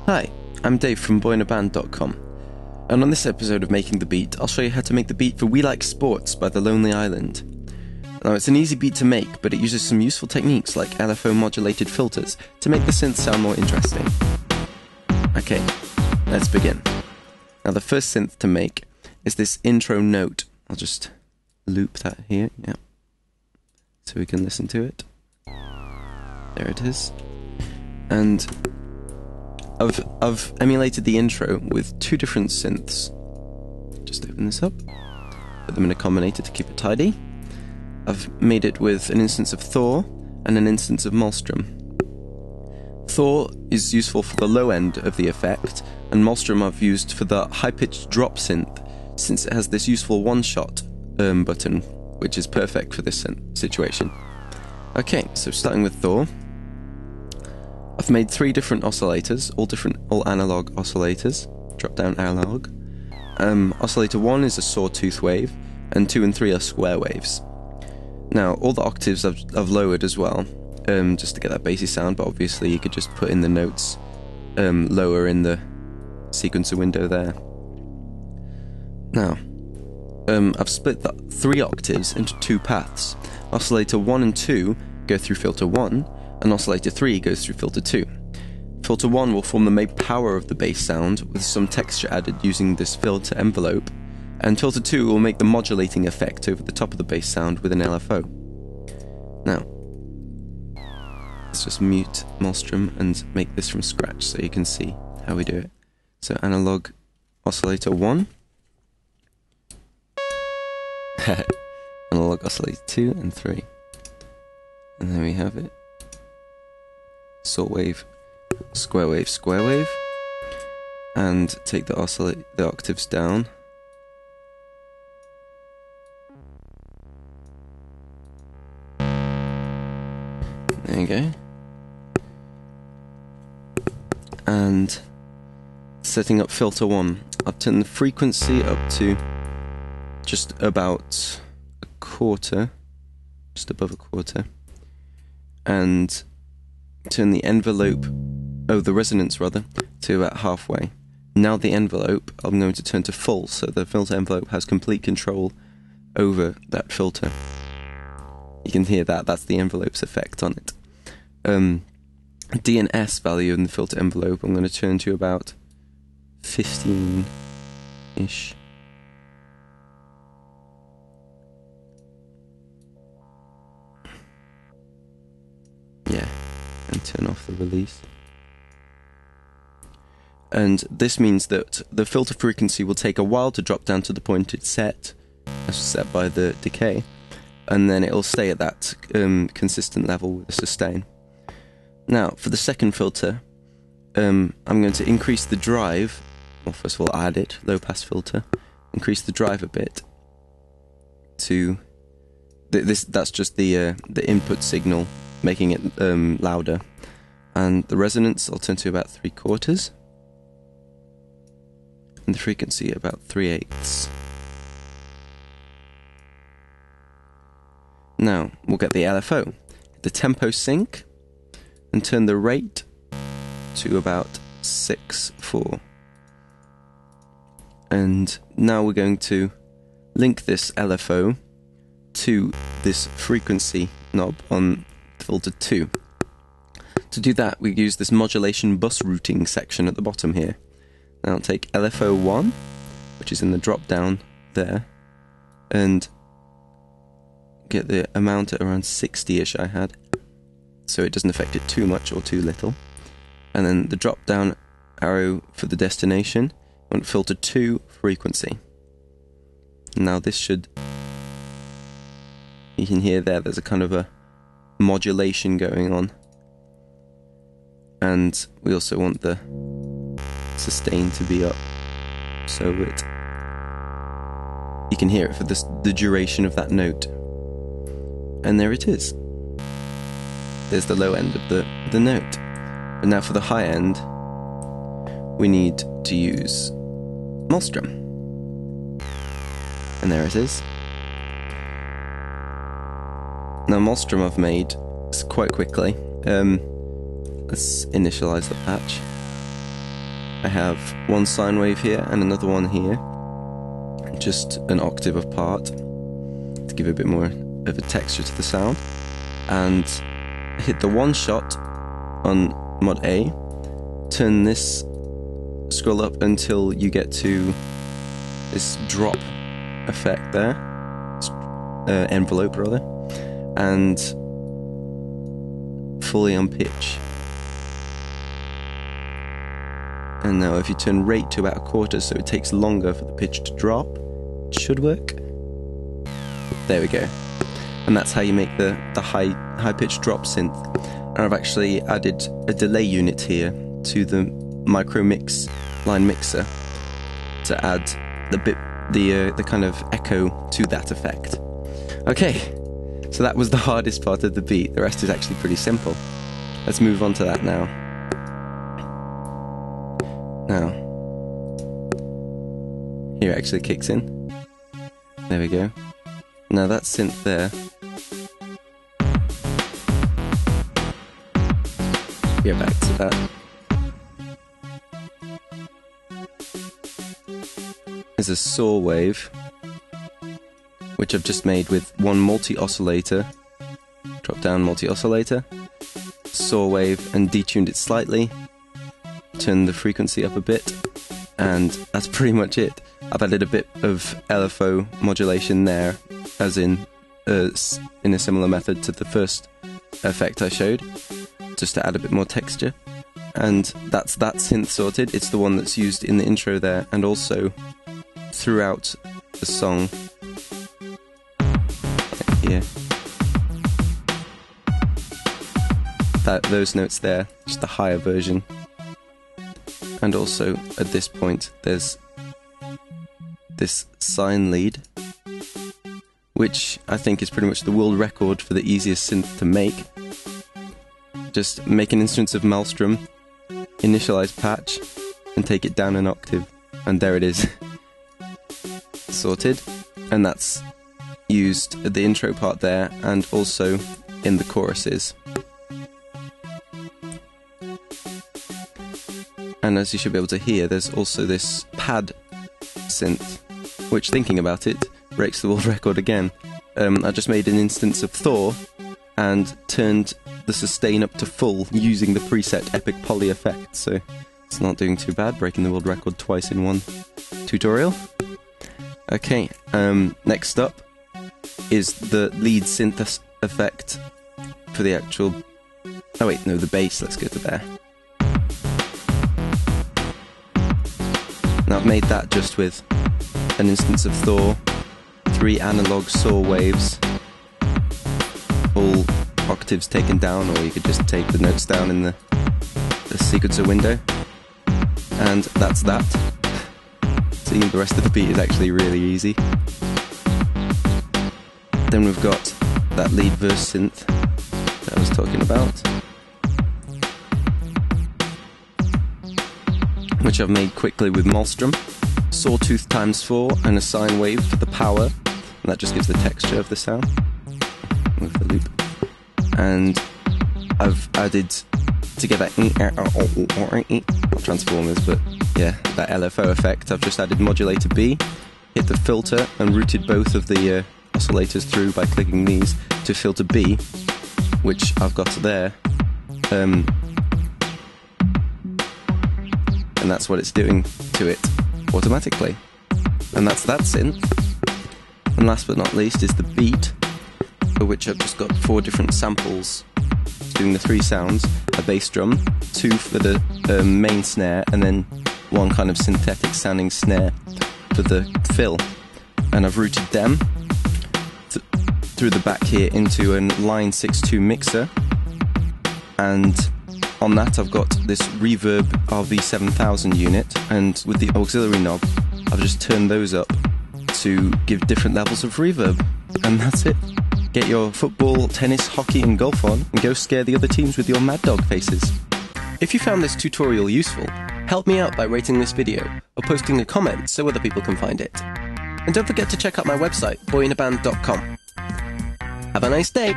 Hi, I'm Dave from boyinaband.com, and on this episode of Making the Beat, I'll show you how to make the beat for We Like Sportz by The Lonely Island. Now, it's an easy beat to make, but it uses some useful techniques like LFO modulated filters to make the synth sound more interesting. Okay, let's begin. Now, the first synth to make is this intro note. I'll just loop that here, yeah, so we can listen to it. There it is. And I've emulated the intro with two different synths. Just open this up, put them in a combinator to keep it tidy. I've made it with an instance of Thor and an instance of Malstrom. Thor is useful for the low end of the effect, and Malstrom I've used for the high-pitched drop synth, since it has this useful one-shot button, which is perfect for this situation. Okay, so starting with Thor, I've made 3 different oscillators, all analog oscillators, drop-down analog. Oscillator 1 is a sawtooth wave, and 2 and 3 are square waves. Now, all the octaves I've lowered as well, just to get that bassy sound, but obviously you could just put in the notes lower in the sequencer window there. Now, I've split the 3 octaves into 2 paths. Oscillator 1 and 2 go through filter 1, and oscillator 3 goes through filter 2. Filter 1 will form the main power of the bass sound, with some texture added using this filter envelope, and filter 2 will make the modulating effect over the top of the bass sound with an LFO. Now, let's just mute Malstrom and make this from scratch so you can see how we do it. So analog oscillator 1, analog oscillator 2 and 3, and there we have it. Saw wave, square wave, and take the octaves down. There you go. And setting up filter 1, I've turned the frequency up to just about a quarter, just above a quarter, and turn the resonance rather, to about halfway. Now the envelope, I'm going to turn to full, so the filter envelope has complete control over that filter. You can hear that's the envelope's effect on it. D and S value in the filter envelope, I'm going to turn to about 15-ish. Yeah, and turn off the release. And this means that the filter frequency will take a while to drop down to the point it's set, as set by the decay, and then it'll stay at that consistent level with the sustain. Now, for the second filter, I'm going to increase the drive. Well, first of all, add it, low pass filter. Increase the drive a bit to that's just the input signal, making it louder. And the resonance I'll turn to about 3/4, and the frequency about 3/8. Now we'll get the LFO, the tempo sync, and turn the rate to about 6/4. And now we're going to link this LFO to this frequency knob on filter 2. To do that, we use this modulation bus routing section at the bottom here. Now I'll take LFO 1, which is in the drop down there, and get the amount at around 60-ish I had, so it doesn't affect it too much or too little. And then the drop down arrow for the destination, I want filter 2 frequency. Now this should, you can hear there's a kind of a modulation going on. And we also want the sustain to be up, so that you can hear it for the duration of that note. And there it is. There's the low end of the note. And now for the high end, we need to use Malstrom. And there it is. Now Malstrom I've made quite quickly. Let's initialize the patch. I have one sine wave here and another one here, just an octave apart, to give a bit more of a texture to the sound. And hit the one shot on mod A, turn this, scroll up until you get to this drop effect there, envelope rather, and fully on pitch. And now if you turn rate to about a quarter, so it takes longer for the pitch to drop, it should work. There we go. And that's how you make the high pitch drop synth. And I've actually added a delay unit here to the micro mix line mixer to add the kind of echo to that effect. Okay, so that was the hardest part of the beat. The rest is actually pretty simple. Let's move on to that now. Now, here it actually kicks in. There we go. Now that synth there, get back to that, is a saw wave, which I've just made with one multi-oscillator, drop down multi-oscillator, saw wave, and detuned it slightly, turn the frequency up a bit, and that's pretty much it. I've added a bit of LFO modulation there, as in a similar method to the first effect I showed, just to add a bit more texture. And that's that synth sorted. It's the one that's used in the intro there, and also throughout the song. Like here. Those notes there, just the higher version. And also, at this point, there's this sine lead, which I think is pretty much the world record for the easiest synth to make. Just make an instance of Malstrom, initialize patch, and take it down an octave, and there it is. Sorted. And that's used at the intro part there, and also in the choruses. And as you should be able to hear, there's also this pad synth, which, thinking about it, breaks the world record again. I just made an instance of Thor and turned the sustain up to full using the preset Epic Poly effect, so it's not doing too bad, breaking the world record twice in one tutorial. Okay, next up is the lead synth effect for the actual... Oh wait, no, the bass, let's go to there. Now I've made that just with an instance of Thor, 3 analog saw waves, all octaves taken down, or you could just take the notes down in the sequencer window. And that's that. See, the rest of the beat is actually really easy. Then we've got that lead verse synth that I was talking about, which I've made quickly with Malstrom. Sawtooth times 4 and a sine wave for the power, and that just gives the texture of the sound. Move the loop. And I've added together not transformers, but yeah, that LFO effect. I've just added modulator B, hit the filter, and routed both of the oscillators through by clicking these to filter B, which I've got there. And that's what it's doing to it automatically. And that's that synth. And last but not least is the beat, for which I've just got 4 different samples. It's doing the 3 sounds, a bass drum, 2 for the main snare, and then 1 kind of synthetic sounding snare for the fill. And I've routed them through the back here into a line 6.2 mixer, and on that I've got this Reverb RV7000 unit, and with the auxiliary knob I've just turned those up to give different levels of reverb, and that's it. Get your football, tennis, hockey and golf on, and go scare the other teams with your mad dog faces. If you found this tutorial useful, help me out by rating this video or posting a comment so other people can find it. And don't forget to check out my website, boyinaband.com. Have a nice day!